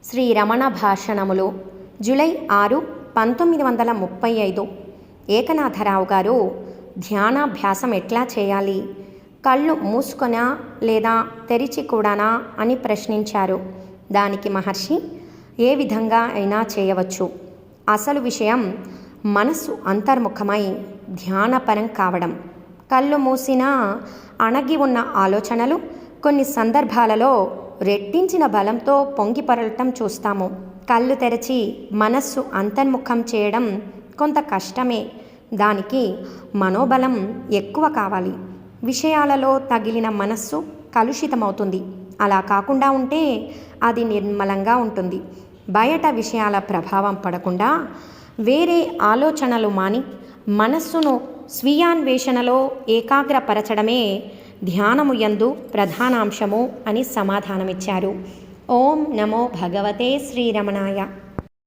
Shri Ramana భాషణములు July 6, 1935. ఏకనాథరావు గారు ధ్యానాభ్యాసం ఎట్లా చేయాలి, కళ్ళు మూసుకొనా లేదా తెరిచి కూడానా అని ప్రశ్నించారు. దానికి మహర్షి ఏ విధంగా అయినా చేయవచ్చు. అసలు విషయం మనస్సు అంతర్ముఖమై ధ్యానపరం కావడం. కళ్ళు మూసినా అణగి ఉన్న ఆలోచనలు కొన్ని సందర్భాలలో రెట్టించిన బలంతో పొంగిపొరలటం చూస్తాము. కళ్ళు తెరచి మనస్సు అంతర్ముఖం చేయడం కొంత కష్టమే. దానికి మనోబలం ఎక్కువ కావాలి. విషయాలలో తగిలిన మనస్సు కలుషితమవుతుంది. అలా కాకుండా ఉంటే అది నిర్మలంగా ఉంటుంది. బయట విషయాల ప్రభావం పడకుండా వేరే ఆలోచనలు మాని మనస్సును స్వీయాన్వేషణలో ఏకాగ్రపరచడమే ధ్యానము యందు ప్రధానాంశము అని సమాధానమిచ్చారు. ఓం నమో భగవతే శ్రీరమణాయ.